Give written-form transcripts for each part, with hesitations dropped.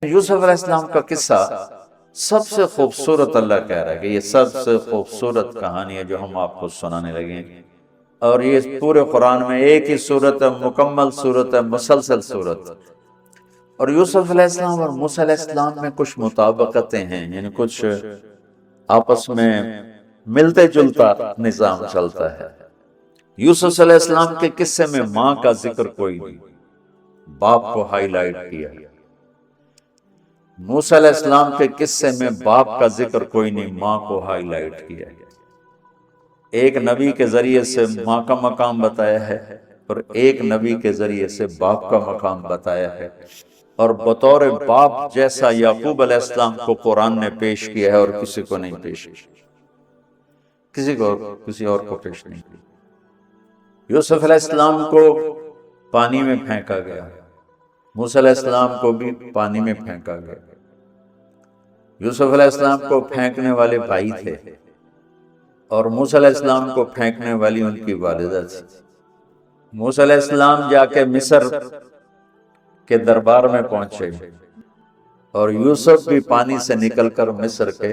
یوسف علیہ السلام کا قصہ سب سے خوبصورت اللہ کہہ رہا ہے کہ یہ سب سے خوبصورت کہانی ہے جو ہم آپ کو سنانے لگے ہیں، اور یہ پورے قرآن میں ایک ہی صورت ہے، مکمل صورت ہے، مسلسل صورت۔ اور یوسف علیہ السلام اور موسیٰ علیہ السلام میں کچھ مطابقتیں ہیں، یعنی کچھ آپس میں ملتے جلتا نظام چلتا ہے۔ یوسف علیہ السلام کے قصے میں ماں کا ذکر کوئی نہیں، باپ کو ہائی لائٹ کیا۔ موسیٰ علیہ السلام کے قصے میں باپ کا ذکر کوئی نہیں، ماں کو ہائی لائٹ کیا۔ ایک نبی کے ذریعے سے ماں کا مقام بتایا ہے اور ایک نبی کے ذریعے سے باپ کا مقام بتایا ہے، اور بطور باپ جیسا یعقوب علیہ السلام کو قرآن نے پیش کیا ہے اور کسی کو نہیں پیش کیا، کسی اور کو پیش نہیں کیا۔ یوسف علیہ السلام کو پانی میں پھینکا گیا، موسیٰ علیہ السلام کو بھی پانی میں پھینکا گیا۔ یوسف علیہ السلام کو پھینکنے والے بھائی تھے اور موسیٰ علیہ السلام کو پھینکنے والی ان کی والدہ تھی۔ موسیٰ علیہ السلام جا کے مصر کے دربار میں پہنچے اور یوسف بھی پانی سے نکل کر مصر کے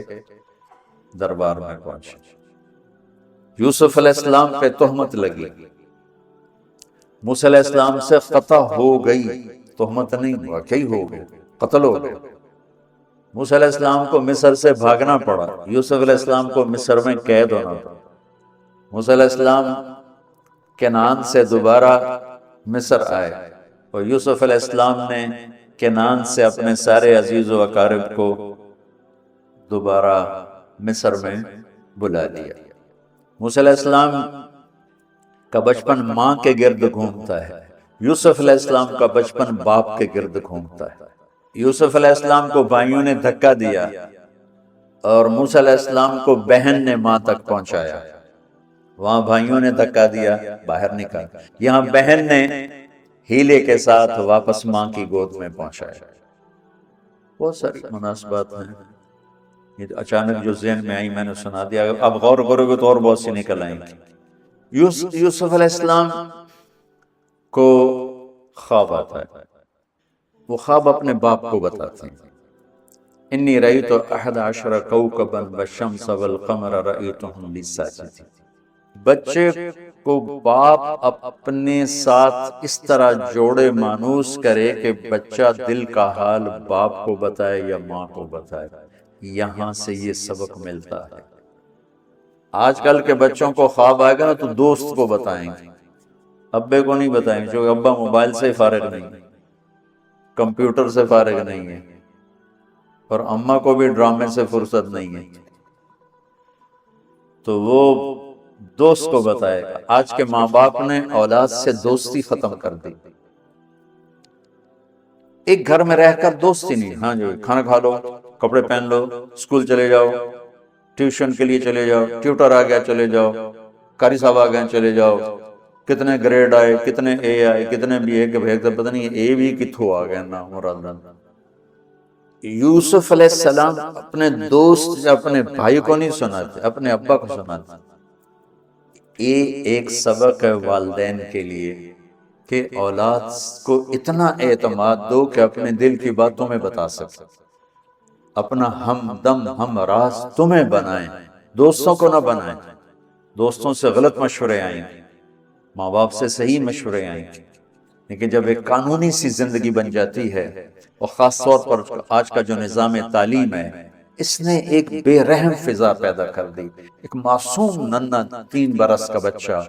دربار میں پہنچے۔ یوسف علیہ السلام پہ تہمت لگی، موسیٰ علیہ السلام سے قطع ہو گئی، تہمت نہیں واقعی ہو گئی، قتل ہو گئے۔ موسیٰ علیہ السلام کو مصر سے بھاگنا پڑا، یوسف علیہ السلام کو مصر میں قید ہونا پڑا۔ موسیٰ علیہ السلام کنعان سے دوبارہ مصر آئے اور یوسف علیہ السلام نے کنعان سے اپنے سارے عزیز و اقارب کو دوبارہ مصر میں بلا لیا۔ موسیٰ علیہ السلام کا بچپن ماں کے گرد گھومتا ہے، یوسف علیہ السلام کا بچپن باپ کے گرد گھومتا ہے۔ یوسف علیہ السلام کو بھائیوں نے دھکا دیا اور موسیٰ علیہ السلام کو بہن نے ماں تک پہنچایا۔ وہاں بھائیوں نے دھکا دیا، باہر نکالا، یہاں بہن نے ہیلے کے ساتھ واپس ماں کی گود میں پہنچایا۔ بہت ساری مناسبات ہیں، یہ اچانک جو ذہن میں آئی میں نے سنا دیا، اب غور کرو گے تو اور بہت سی نکل آئیں گی۔ یوسف علیہ السلام کو خواب آتا ہے، وہ خواب اپنے باپ کو بتاتے ہیں۔ انی رأیت احد عشر کوکبا والشمس والقمر رأیتهم لی ساجدین۔ بچے کو باپ اپنے ساتھ اس طرح جوڑے مانوس کرے کہ بچہ دل کا حال باپ کو بتائے یا ماں کو بتائے، یہاں سے یہ سبق ملتا ہے۔ آج کل کے بچوں کو خواب آئے گا نا تو دوست کو بتائیں گے، ابے کو نہیں بتائیں گے، کیونکہ ابا موبائل سے فارغ نہیں، کمپیوٹر سے فارغ نہیں ہے، اور اماں کو بھی ڈرامے سے فرصت نہیں ہے، تو وہ دوست کو بتائے گا۔ آج کے ماں باپ نے اولاد سے دوستی ختم کر دی، ایک گھر میں رہ کر دوستی نہیں، ہاں جو کھانا کھا لو، کپڑے پہن لو، اسکول چلے جاؤ، ٹیوشن کے لیے چلے جاؤ، ٹیوٹر آ گیا چلے جاؤ، قاری صاحب آ گئے چلے جاؤ، کتنے گریڈ آئے، کتنے اے آئے، کتنے بی اے کے بھیجتے پتہ نہیں اے بھی کتھو آ گئے نا مرادن۔ یوسف علیہ السلام اپنے دوست اپنے بھائی کو نہیں سناتے، اپنے ابا کو سناتے۔ یہ ایک سبق ہے والدین کے لیے کہ اولاد کو اتنا اعتماد دو کہ اپنے دل کی باتوں میں بتا سکے، اپنا ہمدم ہم راز تمہیں بنائیں، دوستوں کو نہ بنائیں۔ دوستوں سے غلط مشورے آئیں گے، ماں باپ سے صحیح مشورے آئیں گے، لیکن جب ایک قانونی سی زندگی بن جاتی ہے، اور خاص طور پر آج کا جو نظام تعلیم ہے، اس نے ایک بے رحم فضا پیدا کر دی۔ ایک معصوم ننھا 3 برس کا بچہ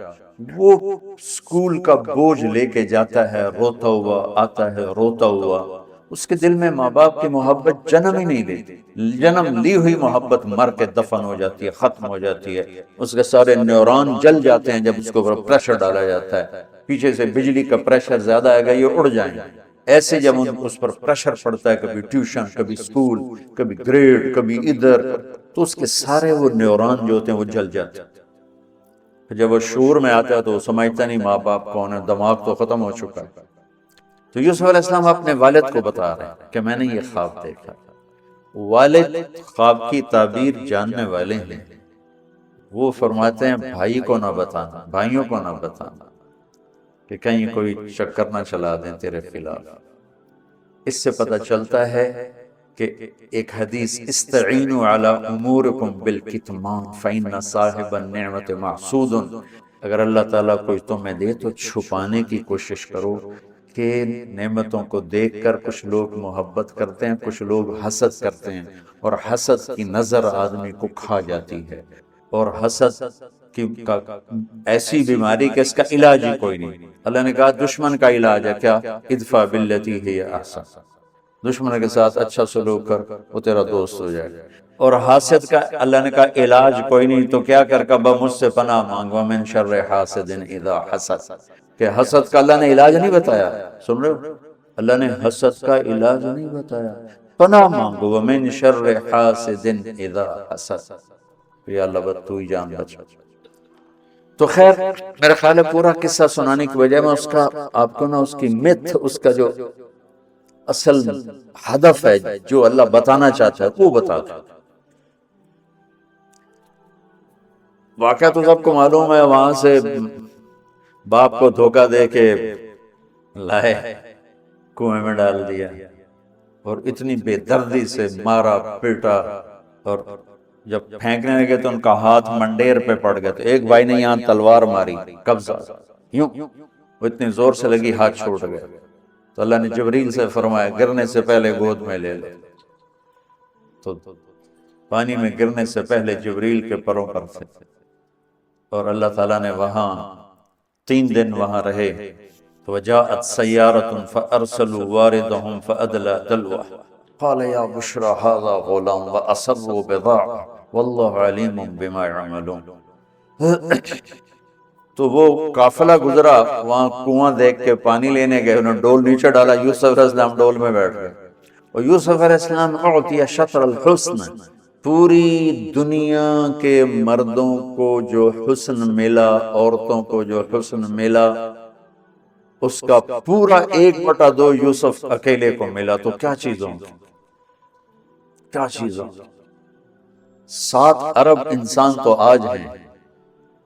وہ اسکول کا بوجھ لے کے جاتا ہے، روتا ہوا آتا ہے، روتا ہوا، اس کے دل میں ماں باپ کی محبت جنم ہی نہیں لیتی، جنم لی ہوئی محبت مر کے دفن ہو جاتی ہے، ختم ہو جاتی ہے، اس کے سارے نیورون جل جاتے ہیں جب اس کو پریشر ڈالا جاتا ہے، پیچھے سے بجلی کا پریشر زیادہ آئے گا یہ اڑ جائیں گے۔ ایسے جب اس پر پریشر پڑتا ہے، کبھی ٹیوشن، کبھی سکول، کبھی گریڈ، کبھی ادھر، تو اس کے سارے وہ نیورون جو ہوتے ہیں وہ جل جاتے ہیں۔ جب وہ شعور میں آتا ہے تو وہ سمجھتا نہیں ماں باپ کون ہے، دماغ تو ختم ہو چکا ہے۔ تو یوسف علیہ السلام اپنے والد کو بتا رہے ہیں کہ میں نے یہ خواب دیکھا۔ والد خواب کی تعبیر جاننے والے ہیں، وہ فرماتے ہیں بھائی کو نہ بتانا، بھائیوں کو نہ بتانا، کہ کہیں کوئی چکر نہ چلا دیں تیرے خلاف۔ اس سے پتہ چلتا ہے کہ ایک حدیث استعینوا علی امورکم بالکتمان فإن صاحب النعمت محسود، اگر اللہ تعالیٰ کوئی تمہیں دے تو چھپانے کی کوشش کرو، کہ نعمتوں کو دیکھ کر کچھ لوگ محبت کرتے ہیں، کچھ لوگ حسد کرتے ہیں، اور حسد کی نظر آدمی کو کھا جاتی ہے، اور حسد کی ایسی بیماری کہ اس کا علاج ہی کوئی نہیں۔ اللہ نے کہا دشمن کا علاج ہے کیا؟ ادفع باللتی ہی احسن، دشمن کے ساتھ اچھا سلوک کر، وہ تیرا دوست ہو جائے گا۔ اور حاسد کا اللہ نے کہا علاج کوئی نہیں، تو کیا کر کبا مجھ سے پناہ مانگ، ومن شر حاسد اذا حسد، کہ حسد کا اللہ نے علاج نہیں بتایا، سن رہے ہو؟ اللہ نے حسد کا علاج نہیں بتایا، پناہ مانگو ومن شر حاسد اذا حسد، یا اللہ بس تو ہی جان بچا۔ تو خیر میرا خیال ہے پورا قصہ سنانے کی وجہ میں اس کا آپ کو نا اس کی متھ، اس کا جو اصل ہدف ہے جو اللہ بتانا چاہتا ہے وہ بتا دیں۔ واقعہ تو سب کو معلوم ہے، وہاں سے باپ کو دھوکہ دے کے لائے، کنویں میں ڈال دیا، اور اتنی بے دردی سے مارا پیٹا، اور جب پھینکنے لگے تو ان کا ہاتھ منڈیر پہ پڑ گیا، تو ایک بھائی نے یہاں تلوار ماری، قبضہ یوں، وہ اتنی زور سے لگی ہاتھ چھوٹ گیا، تو اللہ نے جبریل سے فرمایا گرنے سے پہلے گود میں لے لو، تو پانی میں گرنے سے پہلے جبریل کے پروں پر تھے، اور اللہ تعالیٰ نے وہاں 3 دن وہاں رہے، تو وجاءت سیارۃ فارسلوا واردہم فادلی دلوہ قال یا بشرى هذا غلام واسروا بضاعہ واللہ علیم بما يعملون۔ تو وہ قافلہ گزرا، وہاں کنواں دیکھ کے پانی لینے گئے، انہوں نے ڈول نیچے ڈالا، یوسف علیہ السلام ڈول میں بیٹھ گئے، اور یوسف علیہ السلام اعطی شطر الحسن، پوری دنیا کے مردوں کو جو حسن ملا، عورتوں کو جو حسن ملا، اس کا پورا 1/2 یوسف اکیلے کو ملا، تو کیا چیزوں کیا چیزوں 7 ارب انسان تو آج ہیں،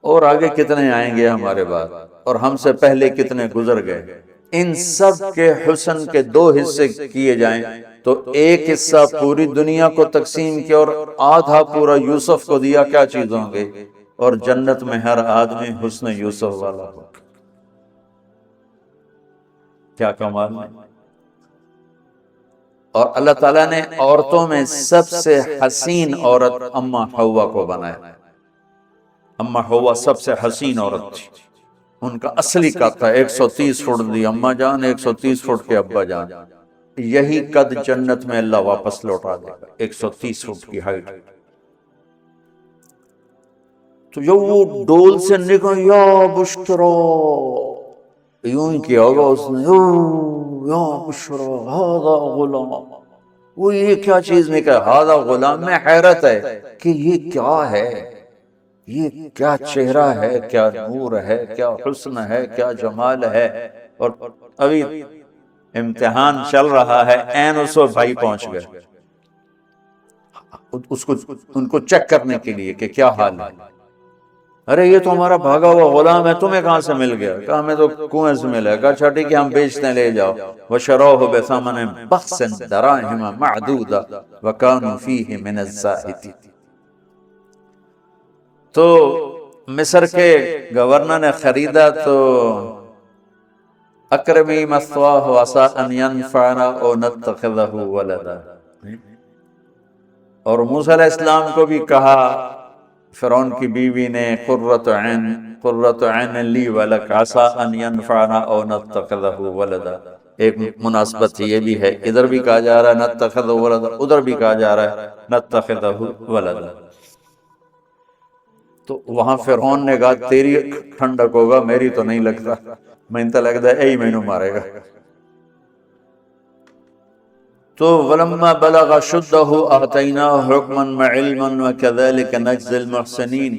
اور آگے کتنے آئیں گے ہمارے بعد، اور ہم سے پہلے کتنے گزر گئے، ان سب کے حسن کے 2 حصے کیے جائیں تو 1 حصہ پوری دنیا کو تقسیم کیا اور آدھا پورا یوسف کو دیا، کیا چیز ہوں گے، اور جنت میں ہر آدمی حسن یوسف والا ہو، کیا کمال ہے۔ اور اللہ تعالیٰ نے عورتوں میں سب سے حسین عورت اماں حوا کو بنایا، اماں حوا سب سے حسین عورت تھی، ان کا اصلی قد تھا 130 فٹ دی اماں جان، 130 فٹ کے ابا جان، یہی قد جنت میں اللہ واپس لوٹا دے گا، 130 فٹ کی ہائٹ۔ تو جو وہ ڈول سے نکل یا بشرا، یوں ہی کیا ہوگا اس نے، یا بشرا ہذا غلام، وہ یہ کیا چیز نکلا، ہذا غلام، میں حیرت ہے کہ یہ کیا ہے، یہ کیا چہرہ ہے، کیا نور ہے، کیا حسن ہے، کیا جمال ہے۔ اور ابھی امتحان چل رہا ہے، این اس وقت بھائی پہنچ گئے ان کو چیک کرنے کے لیے کہ کیا حال ہے، ارے یہ تو ہمارا بھاگا ہوا غلام ہے، تمہیں کہاں سے مل گیا؟ کہا ہمیں تو کنویں سے ملا ہے۔ کہا اچھا ٹھیک ہے ہم بیچتے ہیں، لے جاؤ۔ وَشَرَوْهُ بِثَمَنٍ بَخْسٍ دَرَاهِمَ مَعْدُودَةٍ وَكَانُوا فِيهِ مِنَ الزَّاهِدِينَ۔ تو مصر کے گورنر نے خریدا تو اکرمی مثواہ وعسى ان ينفعنا او نتخذه ولدا، اور موسیٰ علیہ السلام کو بھی کہا فرعون کی بیوی نے قرۃ عین لی ولک عسى ان ينفعنا او نتخذه ولدا۔ ایک مناسبت یہ بھی ہے، ادھر بھی کہا جا رہا ہے نتخذه ولدا، ادھر بھی کہا جا رہا ہے نتخذه ولدا۔ تو وہاں فرعون نے کہا تیری ٹھنڈک ہوگا، میری تو نہیں لگتا، میں تو لگتا ہے اے مینوں مارے گا۔ تو ولما بلغ شدہ آتیناہ حکما وعلما وکذلک نجزی المحسنین،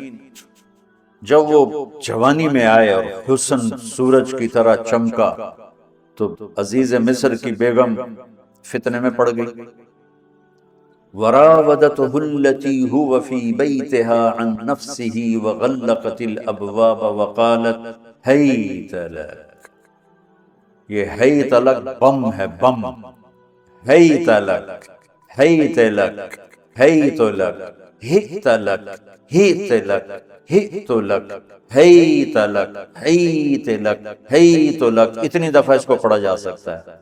جب وہ جوانی میں آئے اور حسن سورج کی طرح چمکا تو عزیز مصر کی بیگم فتنے میں پڑ گئی۔ وراودته التي هو في بيتها عن نفسه وغلقت الابواب وقالت هيت لك، یہ ہیت لک بم ہے، بم، هيت لك هيت لك هيت لك هيت لك هيت لك ہیت لک ہیت لک ہیت لک ہیت لک، اتنی دفعہ اس کو پڑھا جا سکتا ہے۔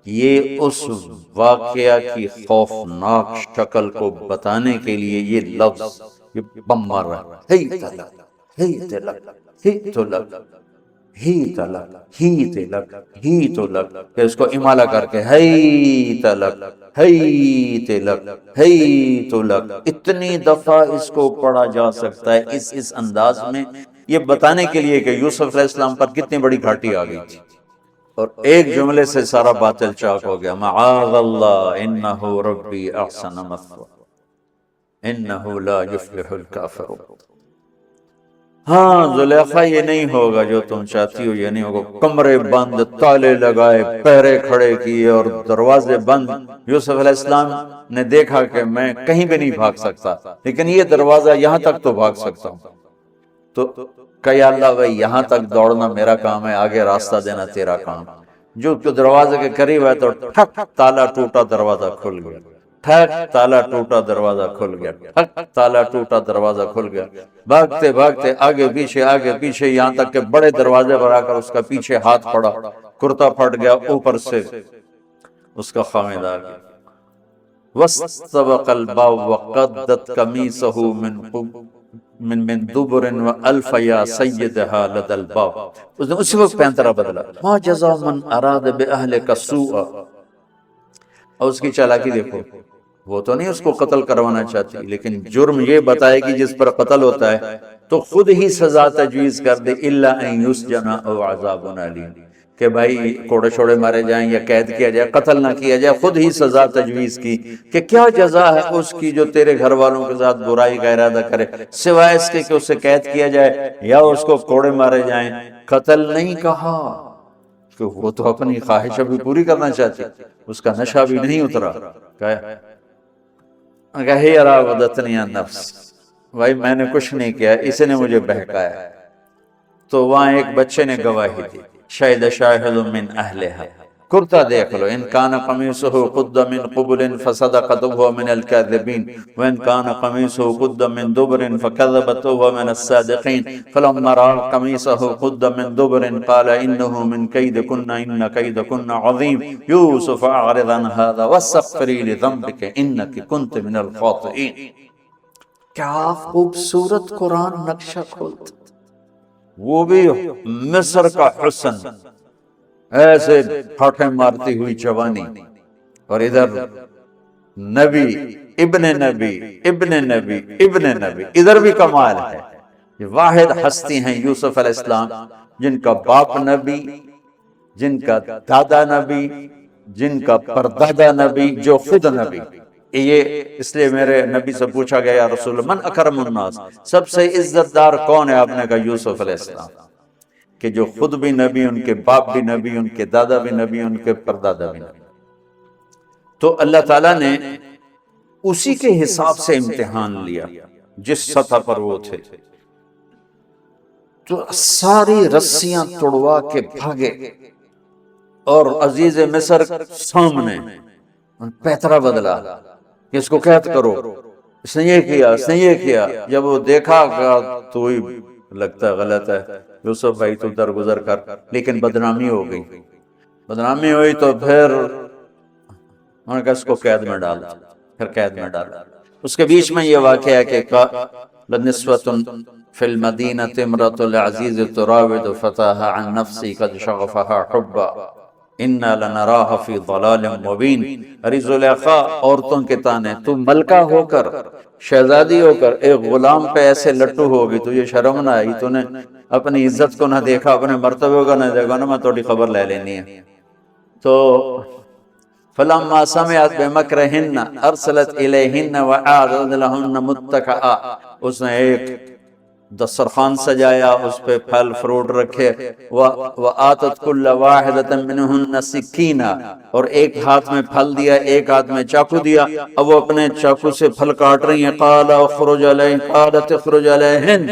یہ اس واقعہ کی خوفناک شکل کو بتانے کے لیے یہ لفظ یہ بم مار رہا ہے، ہیت لک ہیت لک ہیت لک ہیت لک ہیت لک ہیت لک، کہ اس کو امالہ کر کے ہیت لک ہیت لک ہیت لک، اتنی دفعہ اس کو پڑھا جا سکتا ہے اس انداز میں، یہ بتانے کے لیے کہ یوسف علیہ السلام پر کتنی بڑی گھاٹی آ گئی تھی، اور ایک جملے سے سارا باطل چاک ہو گیا، معاذ اللہ انہ ربی احسن مثوایا انہ لا یفلح الکافرون۔ ہاں زلیخا، یہ نہیں ہوگا جو تم چاہتی ہو، یہ نہیں ہوگا، کمرے بند، تالے لگائے، پہرے کھڑے کیے اور دروازے بند۔ یوسف علیہ السلام نے دیکھا کہ میں کہیں بھی نہیں بھاگ سکتا، لیکن یہ دروازہ یہاں تک تو بھاگ سکتا ہوں، تو کہ یا اللہ بھائی یہاں تک دوڑنا میرا کام ہے، آگے راستہ دینا تیرا کام۔ جو دروازے کے قریب ہے تو ٹھک تالا ٹوٹا، دروازہ کھل گیا، ٹھک تالا ٹوٹا، دروازہ کھل گیا، ٹھک تالا ٹوٹا، دروازہ کھل گیا، بھاگتے بھاگتے آگے پیچھے یہاں تک کہ بڑے دروازے پر آ کر اس کا پیچھے ہاتھ پڑا، کرتا پھٹ گیا، اوپر سے اس کا خامد آ گیا۔ وَاسْتَبَقَ الْبَابُ وَقَدَّتْ قَمِيصَهُ من دبر وَأَلْفَ يَا سَيِّدَهَا لَدَى الْبَابِ، اس نے اسی وقت پینترا بدلا، مَا جَزَاءُ مَنْ أَرَادَ بِأَهْلِكَ سُوءًا، اور اس کی چالاکی دیکھو، وہ تو نہیں اس کو قتل کروانا چاہتی، لیکن جرم یہ بتائے کہ جس پر قتل ہوتا ہے تو خود ہی سزا تجویز کر دے، إِلَّا أَن يُسْجَنَ أَوْ عَذَابٌ أَلِيمٌ، کہ بھائی کوڑے چھوڑے مارے جائیں یا قید کیا جائے، قتل نہ کیا جائے، خود ہی سزا تجویز کی کہ کیا جزا ہے اس کی جو تیرے گھر والوں کے ساتھ برائی کا ارادہ کرے، سوائے اس کے کہ اسے قید کیا جائے یا اس کو کوڑے مارے جائیں۔ قتل نہیں کہا کہ وہ تو اپنی خواہش بھی پوری کرنا چاہتی، اس کا نشہ بھی نہیں اترا، کہا ہی راودتنی عن نفس، بھائی میں نے کچھ نہیں کیا، اسے نے مجھے بہکایا۔ تو وہاں ایک بچے نے گواہی دی، شاہد شاہد من اہلہا، کرتا دیکھ لو، ان کان قمیصہ قد من قبل فصدقت وهو من الكاذبین وان کان قمیصہ قد من دبر فکذبت وهو من الصادقین فلما رأى قمیصہ قد من دبر قال انه من کیدکن ان کیدکن عظیم یوسف اعرض عن هذا واستغفری لذنبک انک کنت من الخاطئین۔ کیا خوبصورت قرآن نقشہ کھولتا، وہ بھی مصر کا حسن، ایسے پھاٹے مارتی ہوئی جوانی، اور ادھر نبی ابن نبی ابن نبی ابن نبی، ادھر بھی کمال ہے۔ یہ واحد ہستی ہیں یوسف علیہ السلام، جن کا باپ نبی، جن کا دادا نبی، جن کا پردادا نبی، جو خود نبی۔ یہ اس لیے میرے نبی سے پوچھا گیا یا رسول اللہ من اکرم الناس، سب سے عزت دار کون ہے؟ آپ نے کہا یوسف علیہ السلام، کہ جو خود بھی نبی، ان کے باپ بھی نبی، ان کے دادا بھی نبی، ان کے پردادا بھی نبی۔ تو اللہ تعالیٰ نے اسی کے حساب سے امتحان لیا جس سطح پر وہ تھے، تو ساری رسیاں توڑوا کے بھاگے، اور عزیز مصر سامنے پیترا بدلا کہ اس کو قید کرو، اس نے یہ کیا، اس نے یہ کیا۔ جب وہ دیکھا تو ہی لگتا غلط ہے، یوسف بھائی تو درگزر کر، لیکن بدنامی ہو گئی، بدنامی ہوئی تو پھر انہوں نے کہا اس کو قید میں ڈالا، پھر قید میں ڈالا۔ اس کے بیچ میں یہ واقعہ ہے کہ لَنِسْوَةٌ فِي الْمَدِينَةِ امْرَأَةُ الْعَزِيزِ تُرَاوِدُ فَتَاهَا عَنْ نَفْسِهِ قَدْ شَغَفَهَا حُبًّا اِنَّا لَنَرَاهَا فِي ضَلَالٍ مُبِينٍ۔ ارے زلیخا، عورتوں کے تانے، تو ملکہ ہو کر، شہزادی ہو کر ایک غلام پہ ایسے لٹو ہوگی، تو یہ شرم نہ آئی؟ تو نے اپنی عزت کو نہ دیکھا، اپنے مرتبے کو نہ دیکھا، نہ میں تھوڑی خبر لے لینی ہے۔ تو فَلَمَّا سَمِعَتْ بِمَكْرِهِنَّ أَرْسَلَتْ إِلَيْهِنَّ وَأَعْتَدَتْ لَهُنَّ مُتَّكَأً، اس نے ایک دسترخوان سجایا، اس پہ پھل فروٹ رکھے، وَآتَتْ كُلَّ وَاحِدَةٍ مِّنْهُنَّ سِكِّينًا، اور ایک ہاتھ میں پھل دیا، ایک ہاتھ میں چاقو دیا، اب وہ اپنے چاقو سے پھل کاٹ رہی ہیں۔ قَالَ اخْرُجْ عَلَيْهِنَّ، قَالَتِ اخْرُجْ عَلَيْهِنَّ،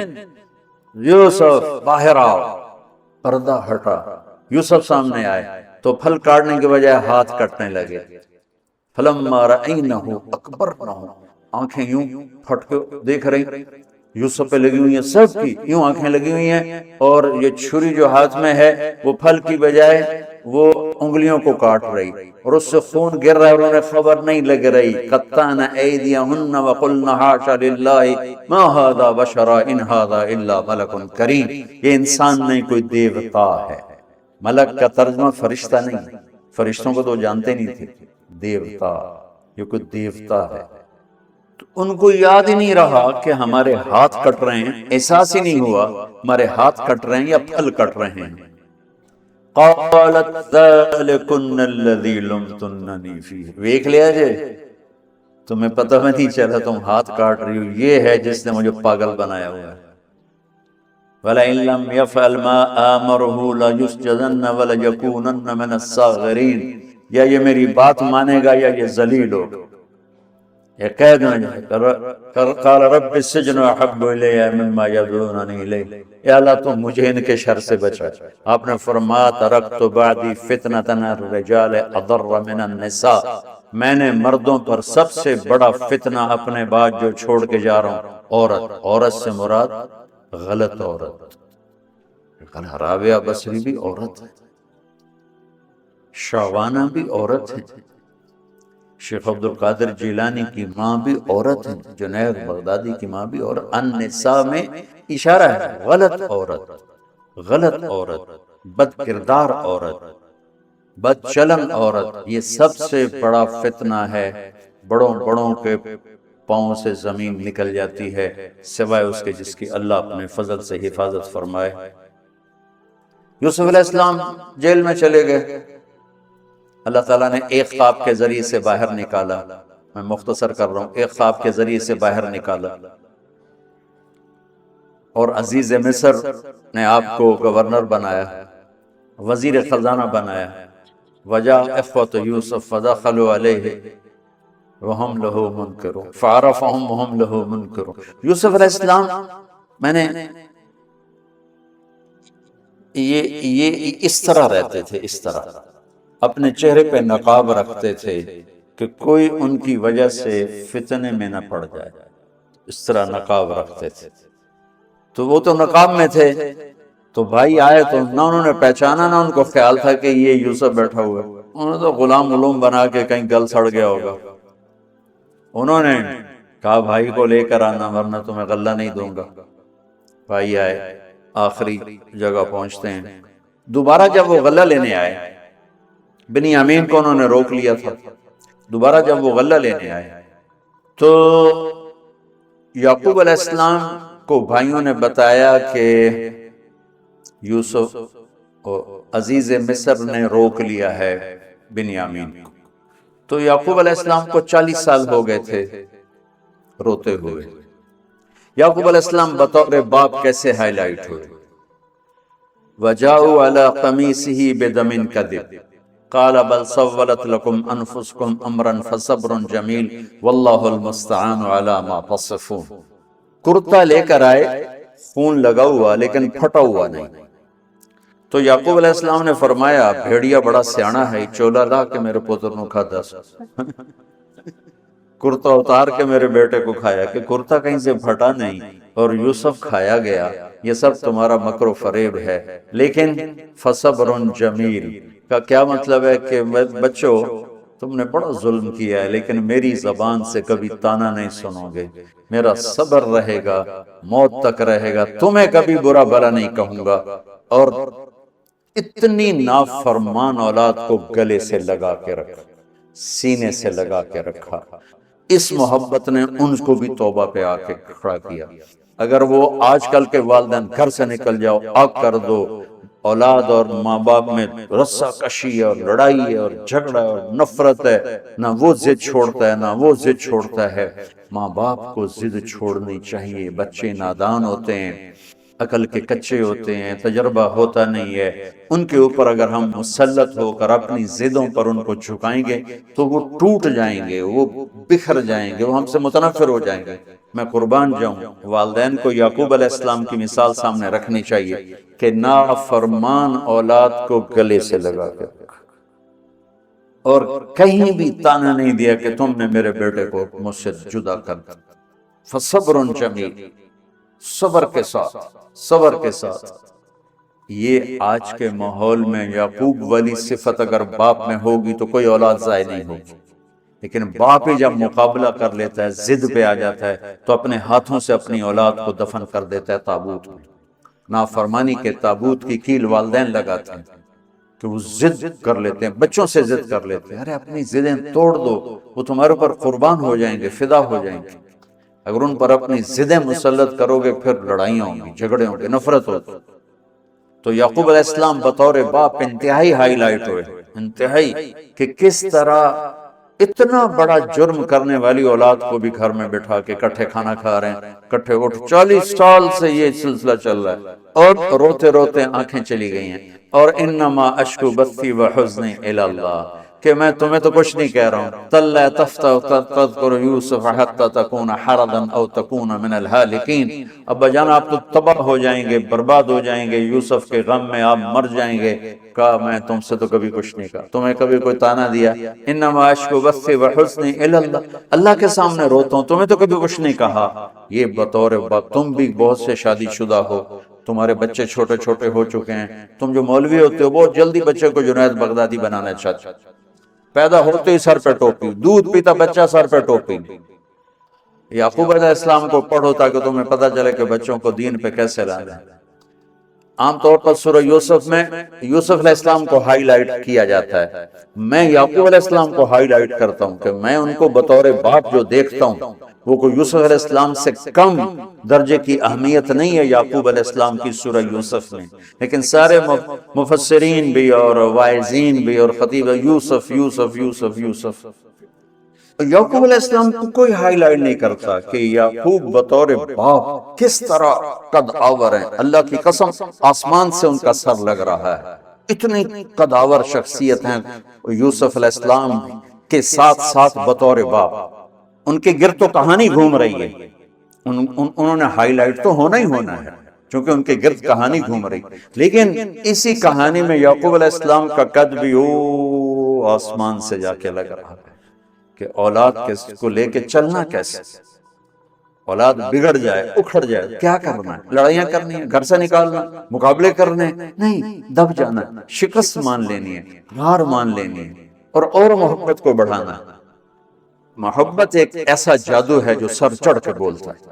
یوسف باہر آؤ۔ پردہ ہٹا، یوسف سامنے آئے تو پھل کاٹنے کے بجائے ہاتھ کٹنے لگے۔ فلما رأینہ اکبرنہ، آنکھیں یوں پھٹ کے دیکھ رہی یوسف پہ لگی ہوئی ہیں، سب کی یوں آنکھیں لگی ہوئی ہیں، اور یہ چھری جو ہاتھ میں ہے وہ پھل کی بجائے وہ انگلیوں کو کاٹ رہی، اور اس سے خون گر رہا ہے، اور انہیں خبر نہیں لگ رہی۔ قطعن ایدیہن وقلن حاشا للہ ما ھذا بشرا ان ھذا الا ملک کریم، یہ انسان نہیں کوئی دیوتا ہے۔ ملک کا ترجمہ فرشتہ نہیں، فرشتوں کو تو جانتے نہیں تھے، دیوتا، یہ کوئی دیوتا ہے۔ تو ان کو یاد ہی نہیں رہا کہ ہمارے ہاتھ کٹ رہے ہیں، احساس ہی نہیں ہوا ہمارے ہاتھ کٹ رہے ہیں یا پھل کٹ رہے ہیں۔ قالت ذالکن الذی لمتننی فیہ، دیکھ لیا جے تمہیں پتہ میں نہیں چلا تم ہاتھ کاٹ رہی ہو، یہ ہے جس نے مجھے پاگل بنایا ہوا ہے۔ وَلَئِن لَّمْ يَفْعَلْ مَا آمَرُهُ لَيُسْجَنَّ وَلَيَكُونَنَّ مِنَ الصَّاغِرِينَ، یا یہ میری بات مانے گا یا یہ ذلیل ہوگا، یہ قید میں جائے۔ قال رب السجن احب الی مما یدعوننی الیہ، یا اللہ تو مجھے ان کے شر سے بچا۔ آپ نے فرمایا ترکت بعدی فتنة الرجال اضر من النساء، میں نے مردوں پر سب سے بڑا فتنہ اپنے بعد جو چھوڑ کے جا رہا ہوں عورت۔ عورت سے مراد غلط عورت، رابعہ بصری بھی عورت ہے، شعبانہ بھی عورت ہے، شیخ عبد القادر جیلانی کی ماں بھی عورت ہے، جنید بغدادی کی ماں بھی عورت۔ النساء میں اشارہ ہے غلط عورت، غلط عورت، بد کردار عورت، بد چلن عورت، یہ سب سے بڑا فتنہ ہے۔ بڑوں بڑوں کے پاؤں سے زمین نکل جاتی ہے سوائے اس کے جس کی اللہ اپنے فضل سے حفاظت فرمائے۔ یوسف علیہ السلام جیل میں چلے گئے، اللہ تعالیٰ نے ایک خواب کے ذریعے سے باہر نکالا، میں مختصر کر رہا ہوں، ایک خواب کے ذریعے سے باہر نکالا، اور عزیز مصر نے آپ کو گورنر بنایا، وزیر خزانہ بنایا۔ وجاء اخوۃ یوسف فدخلوا علیہ وہم لہ منکرون فعرفہم وہم لہ منکرون۔ یوسف علیہ السلام میں نے یہ اس طرح رہتے تھے، اس طرح اپنے چہرے پہ نقاب رکھتے تھے کہ کوئی ان کی وجہ سے فتنے میں نہ پڑ جائے، اس طرح نقاب رکھتے تھے۔ تو وہ تو نقاب میں تھے، تو بھائی آئے تو نہ انہوں نے پہچانا، نہ ان کو خیال تھا کہ یہ یوسف بیٹھا ہوا ہے، انہوں نے تو غلام علوم بنا کے کہیں گل سڑ گیا ہوگا۔ انہوں نے کہا بھائی کو لے کر آنا ورنہ تمہیں غلہ نہیں دوں گا۔ بھائی آئے، آخری جگہ پہنچتے ہیں۔ دوبارہ جب وہ غلہ لینے آئے، بنیامین کو انہوں نے روک لیا تھا، دوبارہ جب وہ غلہ لینے آئے تو یعقوب علیہ السلام کو بھائیوں نے بتایا کہ یوسف عزیز مصر نے روک لیا ہے بنیامین کو۔ تو یعقوب علیہ السلام کو 40 سال ہو گئے تھے روتے ہوئے۔ یعقوب علیہ السلام بطور باپ کیسے ہائی لائٹ ہوئے؟ وَجَاءُوا عَلَىٰ قَمِيصِهِ بِدَمٍ كَذِبٍ قَالَ بَلْ سَوَّلَتْ لَكُمْ أَنفُسُكُمْ أَمْرًا فَصَبْرٌ جَمِيلٌ وَاللَّهُ الْمُسْتَعَانُ عَلَىٰ مَا تَصِفُونَ۔ کرتا لے کر آئے، خون لگا ہوا لیکن پھٹا ہوا نہیں۔ تو یعقوب علیہ السلام نے فرمایا بھیڑیا بڑا سیانا ہے، چولا لا کے میرے پتر نو کھا دس، کرتا اتار کے میرے بیٹے کو کھایا، کہ کرتا کہیں سے پھٹا نہیں اور یوسف کھایا گیا۔ یہ سب تمہارا مکر و فریب ہے، لیکن فصبر جمیل کا کیا مطلب ہے کہ بچوں تم نے بڑا ظلم کیا ہے لیکن میری زبان سے کبھی تانا نہیں سنو گے، میرا صبر رہے گا، موت تک رہے گا، تمہیں کبھی برا بھلا نہیں کہوں گا۔ اور اتنی نافرمان اولاد کو گلے سے لگا کے رکھا، سینے سے لگا کے رکھا۔ اس محبت نے ان کو بھی توبہ پہ آ کے کھڑا کیا۔ اگر وہ آج کل کے والدین گھر سے نکل جاؤ، آگ کر دو، اولاد اور ماں باپ میں رسہ کشی ہے اور لڑائی ہے اور جھگڑا ہے اور نفرت ہے، نہ وہ ضد چھوڑتا ہے نہ وہ ضد چھوڑتا ہے۔ ماں باپ کو ضد چھوڑنی چاہیے، بچے نادان ہوتے ہیں، عقل کے کچے ہوتے ہیں، تجربہ ہوتا نہیں ہے، ان کے اوپر اگر ہم مسلط ہو کر اپنی ضدوں پر ان کو جھکائیں گے تو وہ ٹوٹ جائیں گے، وہ بکھر جائیں گے، وہ ہم سے متنفر ہو جائیں گے۔ میں قربان جاؤں، والدین کو یعقوب علیہ السلام کی مثال سامنے رکھنی چاہیے کہ نافرمان اولاد کو گلے سے لگا کر رکھا۔ اور کہیں بھی تانا نہیں دیا کہ تم نے میرے بیٹے کو مجھ سے جدا کر دیا۔ فصبر جمیل، صبر کے ساتھ، صبر کے ساتھ۔ یہ آج کے ماحول میں یعقوب والی صفت اگر باپ میں ہوگی تو کوئی اولاد ضائع نہیں ہوگی، لیکن باپ ہی جب مقابلہ کر لیتا ہے، ضد پہ آ جاتا ہے، تو اپنے ہاتھوں سے اپنی اولاد کو دفن کر دیتا ہے تابوت میں۔ نافرمانی کے تابوت کی کیل والدین لگاتے ہیں کہ وہ ضد کر لیتے ہیں، بچوں سے ضد کر لیتے ہیں، ارے اپنی ضدیں توڑ دو، وہ تمہارے اوپر قربان ہو جائیں گے، فدا ہو جائیں گے۔ اگر ان پر اپنی ضدیں مسلط کرو گے پھر لڑائیاں ہوں گی، جھگڑے ہوں گے، نفرت ہوتی۔ تو یعقوب علیہ السلام بطور باپ انتہائی ہائی لائٹ ہوئے، انتہائی، کہ کس طرح اتنا بڑا جرم کرنے والی اولاد کو بھی گھر میں بٹھا کے کٹھے کھانا کھا رہے ہیں، کٹھے اٹھ، 40 سال سے یہ سلسلہ چل رہا ہے، اور روتے روتے آنکھیں چلی گئی ہیں، اور انما اشکو بثی وحزنی الی اللہ، کہ میں تمہیں تو کچھ نہیں کہہ رہا ہوں، تَلَّا تَفْتَحُ تَذْكُرُ يُوسُفَ حَتَّى تَكُونَ حَرَضًا أَوْ تَكُونَ مِنَ الْهَالِكِينَ۔ ابا جان آپ تو تباہ ہو جائیں گے، برباد ہو جائیں گے، یوسف کے غم میں آپ مر جائیں گے۔ کہا میں تم سے تو کبھی کچھ نہیں کہا، تمہیں کبھی کوئی تانا دیا؟ انما اشکو بثی وحزنی الی اللہ، اللہ کے سامنے روتا ہوں، تمہیں تو کبھی کچھ نہیں کہا۔ یہ بطور باپ، تم بھی بہت سے شادی شدہ ہو، تمہارے بچے چھوٹے چھوٹے ہو چکے ہیں، تم جو مولوی ہوتے ہو بہت جلدی بچے کو جنید بغدادی بنانا چاہتے، پیدا ہوتے ہی سر پہ ٹوپی، دودھ پیتا بچہ سر پہ ٹوپی۔ یعقوب علیہ السلام کو پڑھو تاکہ تمہیں پتہ چلے کہ بچوں کو دین پہ کیسے لانا ہے۔ عام طور پر سورہ یوسف میں یوسف علیہ السلام کو ہائی لائٹ کیا جاتا ہے، میں یعقوب علیہ السلام کو ہائی لائٹ کرتا ہوں کہ میں ان کو بطور باپ جو دیکھتا ہوں وہ کوئی یوسف علیہ السلام سے کم درجے کی اہمیت نہیں ہے یعقوب علیہ السلام کی سورہ یوسف میں، لیکن سارے مفسرین بھی اور واعظین بھی اور خطیب یوسف یوسف یوسف یوسف، یعقوب علیہ السلام کو کوئی ہائی لائٹ نہیں کرتا کہ یعقوب بطور باپ کس طرح قد آور ہیں، اللہ کی قسم آسمان سے ان کا سر لگ رہا ہے، اتنی قد آور شخصیت ہیں یوسف علیہ السلام کے ساتھ ساتھ بطور باپ، ان کے گرد تو کہانی گھوم رہی ہے، انہوں نے ہائی لائٹ تو ہونا ہی ہونا ہے چونکہ ان کے گرد کہانی گھوم رہی، لیکن اسی کہانی میں یعقوب علیہ السلام کا قد بھی آسمان سے جا کے لگ رہا ہے کہ اولاد کو لے کے چلنا کیسے، اولاد بگڑ جائے، اکھڑ جائے، کیا کرنا ہے؟ لڑائیاں کرنی ہے، گھر سے نکالنا، مقابلے کرنے، نہیں، دب جانا، شکست مان لینی ہے، ہار مان لینی ہے، اور محبت کو بڑھانا۔ محبت ایک ایسا جادو ہے جو سر چڑھ کے بولتا ہے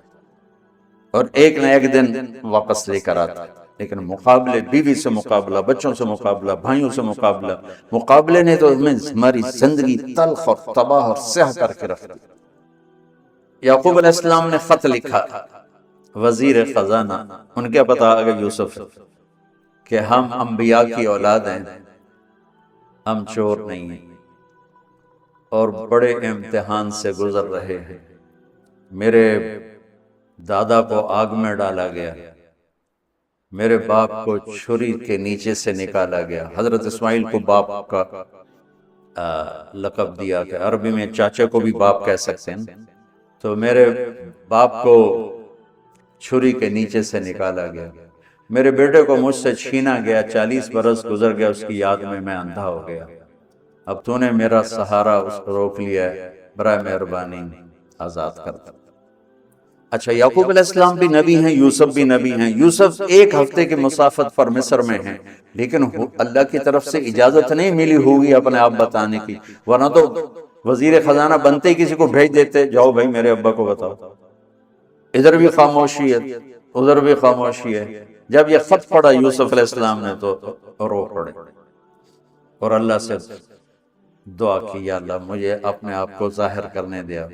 اور ایک نہ ایک دن واپس لے کر آتا ہے، لیکن مقابلے، بیوی سے مقابلہ، بچوں سے مقابلہ، بھائیوں سے مقابلہ، مقابلے نے تو ہماری زندگی تلخ اور تباہ اور سیاہ کر کے رکھ دی۔ یعقوب علیہ السلام نے خط لکھا وزیر خزانہ، ان کے پتہ آگے یوسف، کہ ہم انبیاء کی اولاد ہیں، ہم چور نہیں ہیں اور بڑے امتحان سے گزر رہے ہیں، میرے دادا کو آگ میں ڈالا گیا، میرے باپ کو چھری کے نیچے سے نکالا گیا، حضرت اسماعیل کو باپ کا لقب دیا کہ عربی میں چاچے کو بھی باپ کہہ سکتے ہیں، تو میرے باپ کو چھری کے نیچے سے نکالا گیا، میرے بیٹے کو مجھ سے چھینا گیا، 40 برس گزر گیا، اس کی یاد میں اندھا ہو گیا، اب تو نے میرا سہارا اس کو روک لیا ہے، برائے مہربانی آزاد کر دو۔ اچھا، یعقوب علیہ السلام بھی نبی ہیں، یوسف بھی نبی ہیں، یوسف 1 ہفتے کی مسافت پر مصر میں ہیں، لیکن اللہ کی طرف سے اجازت نہیں ملی ہوگی اپنے آپ بتانے کی، ورنہ تو وزیر خزانہ بنتے ہی کسی کو بھیج دیتے، جاؤ بھائی میرے ابا کو بتاؤ۔ ادھر بھی خاموشی ہے، ادھر بھی خاموشی ہے۔ جب یہ خط پڑھا یوسف علیہ السلام نے تو رو پڑے اور اللہ سے دعا کی، یا اللہ مجھے اپنے آپ کو ظاہر کرنے دیا،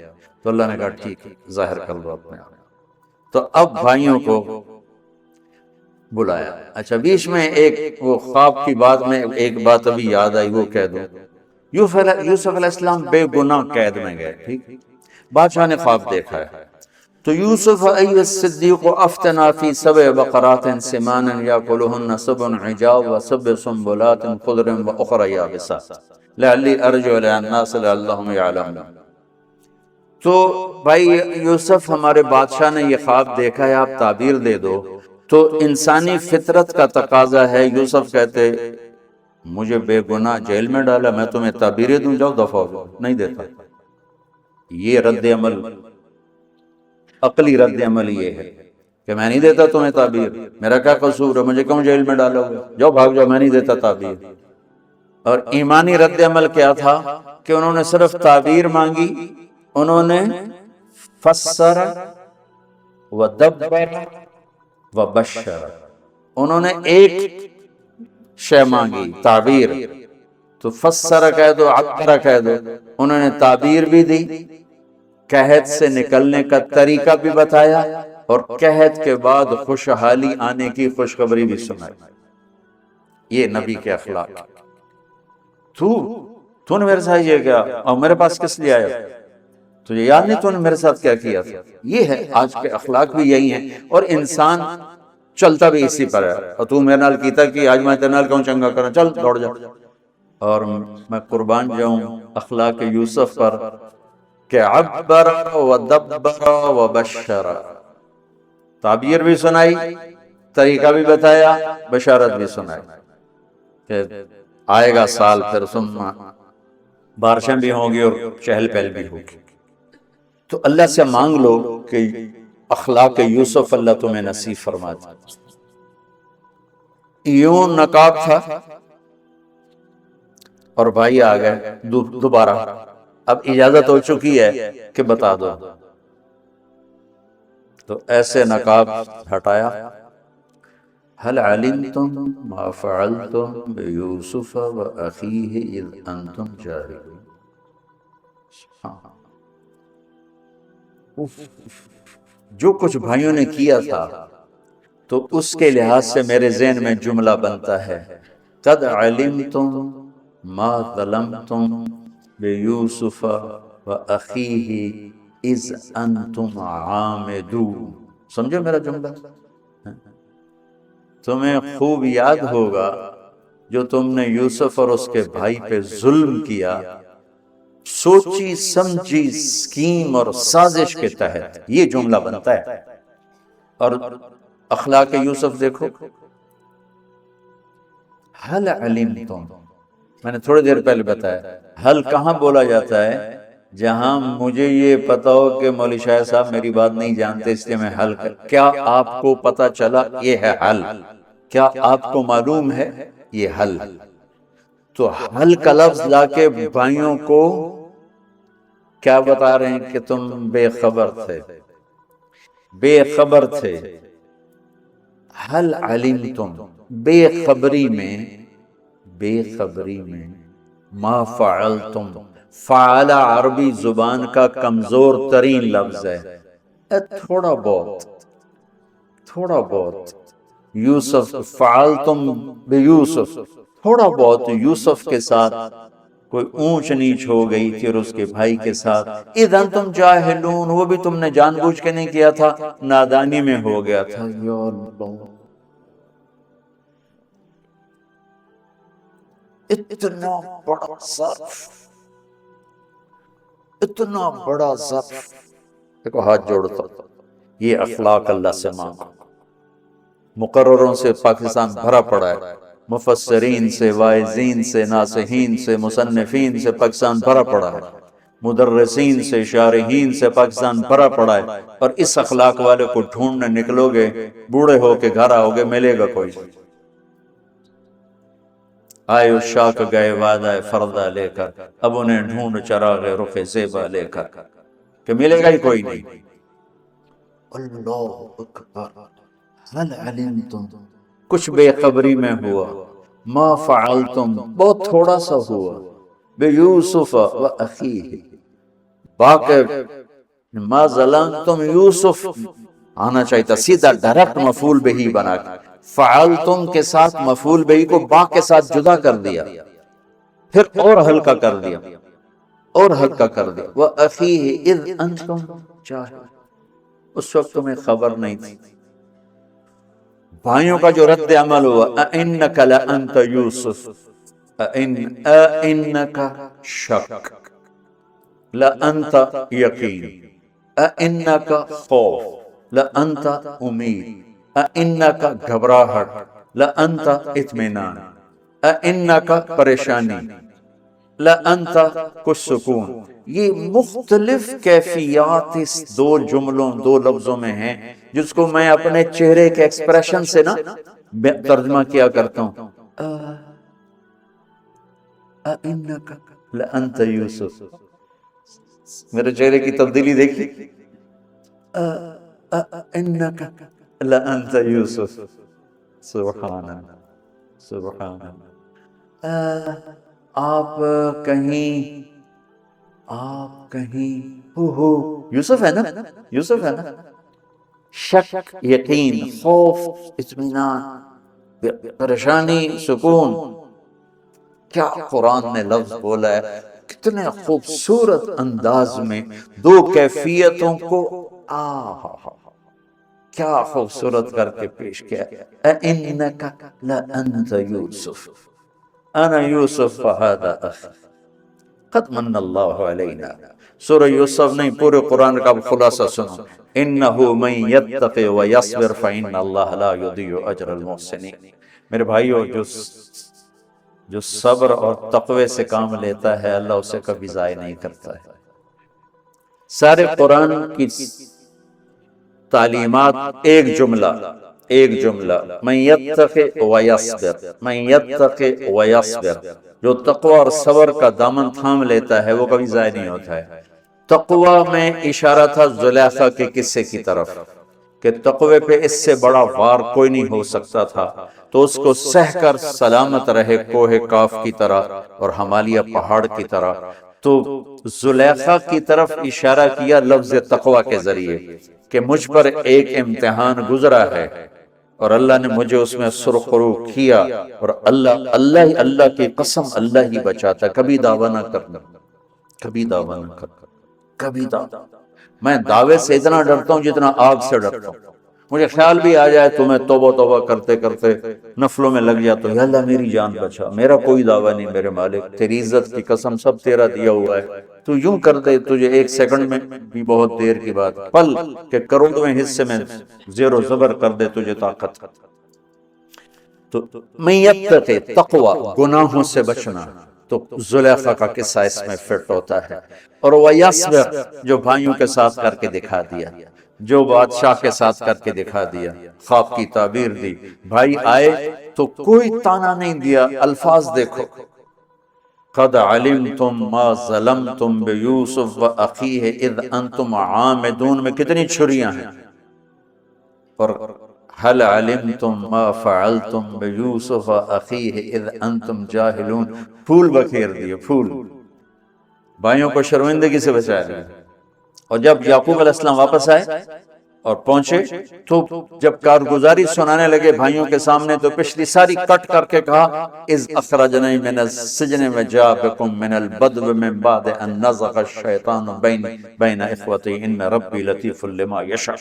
تو اللہ نے کہا ٹھیک ہے، ظاہر کر لو اپنے آپ۔ تو اب بھائیوں کو بلایا۔ اچھا، بیچ میں ایک وہ خواب کی بات میں ایک بات ابھی یاد آئی، وہ کہہ دوں۔ یوسف علیہ السلام بے گناہ قید میں گئے، ٹھیک، بادشاہ نے خواب دیکھا ہے، تو یوسف ایھا الصدیق افتنا فی 7 بقرات سمان یاکلہن 7 عجاف و7 سنبلات خضر واخر یابسات لعلی ارجع الی الناس لعلہم یعلمون۔ تو بھائی یوسف، ہمارے بادشاہ نے یہ خواب دیکھا ہے، آپ تعبیر دے دو۔ تو انسانی فطرت کا تقاضا ہے، یوسف کہتے مجھے بے گناہ جیل میں ڈالا، میں تمہیں تعبیریں دوں، جاؤ دفع ہو جاؤ، نہیں دیتا۔ یہ رد عمل، عقلی رد عمل یہ ہے کہ میں نہیں دیتا تمہیں تعبیر، میرا کیا قصور ہے، مجھے کیوں جیل میں ڈالو گے، جاؤ بھاگ جاؤ، میں نہیں دیتا تعبیر۔ اور ایمانی رد عمل کیا تھا کہ انہوں نے صرف تعبیر مانگی، انہوں نے فسر ودبر وبشر، انہوں نے ایک شے مانگی تعبیر، تو فسر کہہ دو، عبر کہہ دو، انہوں نے تعبیر بھی دی، قحط سے نکلنے کا طریقہ بھی بتایا، اور قحط کے بعد خوشحالی آنے کی خوشخبری بھی سنائی۔ یہ نبی کے اخلاق۔ تو نے میرے ساتھ یہ کیا، اور میرے پاس کس لیے آیا، تجھے یاد نہیں تو نے میرے ساتھ کیا کیا تھا؟ یہ ہے آج کے اخلاق بھی یہی ہیں، اور انسان چلتا بھی اسی پر ہے۔ اور تو میرے نال کیتا کہ آج میں تیرے نال کیوں چنگا کرنا، چل دوڑ جا۔ اور میں قربان جاؤں اخلاق یوسف پر کہ عبر ودبر وبشر، تعبیر بھی سنائی، طریقہ بھی بتایا، بشارت بھی سنائی کہ آئے گا سال پھر سننا، بارشیں بھی ہوں گی اور چہل پہل بھی ہوگی۔ تو اللہ سے مانگ لو کہ اخلاق یوسف اللہ تمہیں نصیب فرما دے۔ یوں نقاب تھا اور بھائی آ گئے دوبارہ، اب اجازت ہو چکی ہے کہ بتا دو، تو ایسے نقاب ہٹایا، هل علمتم ما فعلتم بيوسف وأخيه إذ أنتم جاهلون۔ جو کچھ بھائیوں نے کیا تھا تو اس کے لحاظ سے میرے ذہن میں جملہ بنتا ہے، قد علمتم ما ظلمتم بیوسف وأخیہ اذ انتم عامدون۔ سمجھو میرا جملہ؟ تمہیں خوب یاد ہوگا جو تم نے یوسف اور اس کے بھائی پہ ظلم کیا، سوچی سمجھی اسکیم اور سازش کے تحت، یہ جملہ بنتا ہے۔ اور اخلاق یوسف دیکھو، حل علمتم، میں نے تھوڑی دیر پہلے بتایا، حل کہاں بولا جاتا ہے؟ جہاں مجھے یہ پتا ہو کہ مولوی شاہ صاحب میری بات نہیں جانتے اس لیے میں حل کر، کیا آپ کو پتا چلا یہ ہے حل؟ کیا آپ کو معلوم ہے یہ حل؟ تو حل کا لفظ لا کے بھائیوں کو کیا بتا رہے ہیں کہ تم بے خبر تھے، بے خبر تھے۔ حل علمتم، بے خبری میں، بے خبری میں، ما فعلتم، فعل عربی زبان کا کمزور ترین لفظ ہے، تھوڑا بہت، تھوڑا بہت، یوسف فعلتم بیوسف، تھوڑا بہت یوسف کے ساتھ کوئی اونچ نیچ ہو گئی تھی اور اس کے بھائی کے ساتھ، اذ انتم جاہلون، وہ بھی تم نے جان بوجھ کے نہیں کیا تھا، نادانی میں ہو گیا تھا۔ یا اللہ، اتنا بڑا ظرف، اتنا بڑا ظرف، دیکھو ہاتھ جوڑتا، یہ اخلاق اللہ سے مانگو۔ مقرروں سے پاکستان بھرا پڑا ہے، مفسرین سے، واعظین سے، ناصحین سے، مصنفین سے پاکستان بھرا پڑا ہے، مدرسین سے، شارحین سے پاکستان بھرا پڑا ہے، اور اس اخلاق والے کو ڈھونڈنے نکلو گے، بوڑھے ہو کے گھر آؤ گے، ملے گا کوئی؟ آئے اشاق گئے وعدہ فردہ لے کر، اب انہیں ڈھونڈ چراغ رخ زیبا لے کر، کہ ملے گا ہی کوئی نہیں۔ اللہ اکبر، حل علمتم، کچھ بے خبری میں ہوا، ما فعلتم، بہت تھوڑا سا ہوا، بیوسف و اخیہ، باقی ما ظلمتم یوسف آنا چاہیے تھا، سیدھا ڈائریکٹ مفعول بہی بنا، فعلتم کے ساتھ مفعول بہی کو با کے ساتھ جدا کر دیا، پھر اور ہلکا کر دیا، اور ہلکا کر دیا، وَأَخِيهِ اِذْ أَنْتُمْ جَاهِلُونَ، اس وقت تمہیں خبر نہیں تھی۔ بھائیوں کا جو رد عمل ہوا، اَإِنَّكَ لَأَنْتَ يُوسُف، اَإِنَّكَ شک، لَأَنْتَ یقین، اَإِنَّكَ خوف، لَأَنْتَ امید، اِنَّكَ گھبراہٹ، لَأَنْتَ اطمینان، انکا پریشانی، لانت کچھ سکون. یہ مختلف کیفیات اس دو جملوں دو لفظوں میں ہیں جس کو میں اپنے چہرے کے ایکسپریشن سے نا ترجمہ کیا کرتا ہوں. انکا لانت یوسف، میرے چہرے کی تبدیلی دیکھی. انکا لانت یوسف، سبحان اللہ سبحان اللہ. آپ کہیں ہو یوسف ہے نا، یوسف ہے نا. شک، یقین، خوف، اطمینان، پریشانی، سکون. کیا قرآن نے لفظ بولا ہے، کتنے خوبصورت انداز میں دو کیفیتوں کو کیا خوبصورت کر کے پیش کیا. اِنَّكَ لَأَنْتَ يُوسُف انا یوسف فہذا اخی قد من اللہ علینا. سورہ یوسف نہیں، پورے قرآن کا خلاصہ سنو. انہ من یتق ویصبر فإن اللہ لا یضیع اجر المحسنین. میرے بھائیو، جو صبر اور تقوی سے کام لیتا ہے اللہ اسے کبھی ضائع نہیں کرتا ہے. سارے قرآن کی تعلیمات ایک جملہ من یتق ویصبر، من یتق ویصبر. جو تقوی اور صبر کا دامن تھام لیتا ہے وہ کبھی ضائع نہیں ہوتا ہے. تقوی میں اشارہ تھا زلیخا کے قصے کی طرف کہ تقوی پہ اس سے بڑا وار کوئی نہیں ہو سکتا تھا، تو اس کو سہ کر سلامت رہے کوہ کاف کی طرح اور ہمالیہ پہاڑ کی طرح. تو زلیخا کی طرف اشارہ کیا لفظ تقوی کے ذریعے کہ مجھ پر ایک امتحان گزرا ہے اور اللہ نے مجھے اس میں سرخرو کیا، اور اللہ کی قسم اللہ ہی بچاتا. کبھی دعویٰ نہ کرنا، کبھی دعویٰ نہ کرنا، کبھی دعویٰ. میں دعوے سے اتنا ڈرتا ہوں جتنا آگ سے ڈرتا ہوں. مجھے خیال بھی آ جائے تو میں توبہ کرتے کرتے نفلوں میں لگ جاتا ہوں، یا اللہ میری جان بچا، میرا کوئی دعویٰ نہیں میرے مالک، تیری عزت کی قسم سب تیرا دیا ہوا ہے. تو یوں کر دے تجھے ایک سیکنڈ میں بھی بہت دیر کی بات، پل کے کروڑویں حصے میں زیر و زبر کر دے تجھے طاقت. تو من یتق تقوی، گناہوں سے بچنا، تو زلیخا کا قصہ اس میں فٹ ہوتا ہے. اور ویصبر، جو بھائیوں کے ساتھ کر کے دکھا دیا، جو بادشاہ کے ساتھ کر کے دکھا دیا، خواب کی تعبیر دی. بھائی آئے تو کوئی تانا نہیں دیا، الفاظ دیکھو. قد علمتم ما ظلمتم بیوسف واخیہ اذ انتم عامدون میں کتنی چھریاں ہیں. اور هل علمتم ما فعلتم بیوسف واخیہ اذ انتم جاہلون. پھول بکھیر دیے، پھول. بھائیوں کو شرمندگی سے بچایا گیا. اور جب یعقوب علیہ السلام واپس آئے اور پہنچے تو جب کارگزاری سنانے لگے بھائیوں کے سامنے تو پچھلی ساری کٹ کر کے کہا اذ اخرجنی من السجن وجاء بکم من البدو من بعد ان نزغ الشیطان بین اخوتی ان ربی لطیف لما یشاء.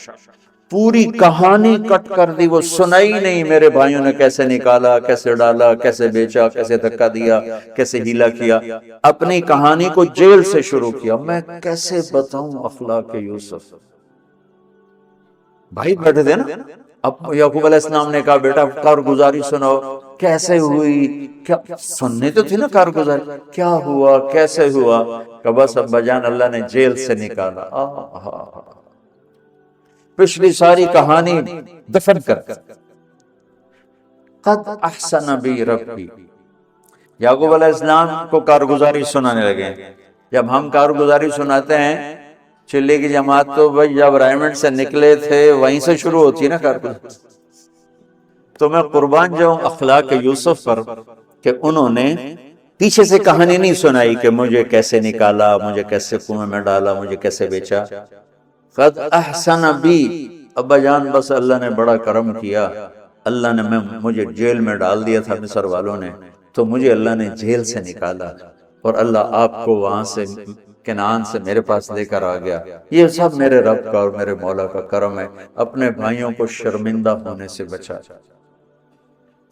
پوری کہانی کٹ کر دی، وہ سنائی نہیں میرے بھائیوں نے کیسے نکالا، کیسے ڈالا، کیسے بیچا، کیسے دھکا دیا، کیسے ہیلا کیا. اپنی کہانی کو جیل سے شروع کیا. میں کیسے بتاؤں اخلاق یوسف. بھائی بیٹھے تھے نا، اب یعقوب علیہ السلام نے کہا بیٹا کارگزاری سناؤ، کیسے ہوئی، کیا سننے تو تھی نا کارگزاری، کیا ہوا کیسے ہوا. کہ بس ابا جان اللہ نے جیل سے نکالا. پچھلی ساری کہانی دفن کر. قد احسن بی ربی. یعقوب علیہ السلام کو کارگزاری سنانے لگے. جب ہم کارگزاری سناتے ہیں چلے کی جماعت تو بھائی جب رائمنڈ سے نکلے تھے وہیں سے شروع ہوتی ہے نا کارگزاری. تو میں قربان جاؤں اخلاق یوسف پر کہ انہوں نے پیچھے سے کہانی نہیں سنائی کہ مجھے کیسے نکالا، مجھے کیسے کنویں میں ڈالا، مجھے کیسے بیچا. قد احسن بی، ابا جان بس اللہ نے بڑا کرم کیا، اللہ نے مجھے جیل میں ڈال دیا تھا مصر والوں نے، تو مجھے اللہ نے جیل سے نکالا اور اللہ آپ کو وہاں سے کنعان سے میرے پاس لے کر آ گیا. یہ سب میرے رب کا اور میرے مولا کا کرم ہے. اپنے بھائیوں کو شرمندہ ہونے سے بچا.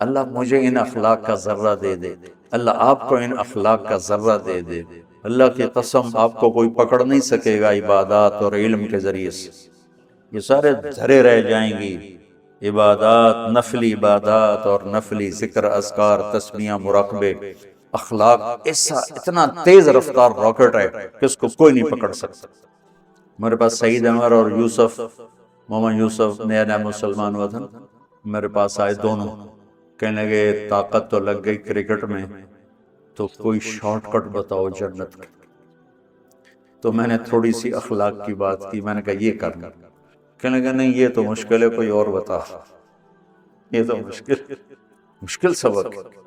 اللہ مجھے ان اخلاق کا ذرہ دے دے، اللہ آپ کو ان اخلاق کا ذرہ دے دے. اللہ کی قسم آپ کو کوئی پکڑ نہیں سکے گا عبادات اور علم کے ذریعے سے. یہ سارے دھرے رہ جائیں گی، عبادات، نفلی عبادات اور نفلی ذکر، اذکار، تسمیہ، مراقبے، اخلاق ایسا اتنا تیز رفتار راکٹ ہے کہ اس کو کوئی نہیں پکڑ سکتا۔ میرے پاس سعید عمر اور یوسف، محمد یوسف نیا نیا مسلمان ہوا تھا، میرے پاس آئے دونوں، کہنے لگے طاقت تو لگ گئی کرکٹ میں، تو کوئی شارٹ کٹ بتاؤ جنت کا۔ تو میں نے تھوڑی سی اخلاق کی بات کی، میں نے کہا یہ کرنا، کہنے لگا نہیں یہ تو مشکل ہے، کوئی اور بتا، یہ تو مشکل سبق ہے۔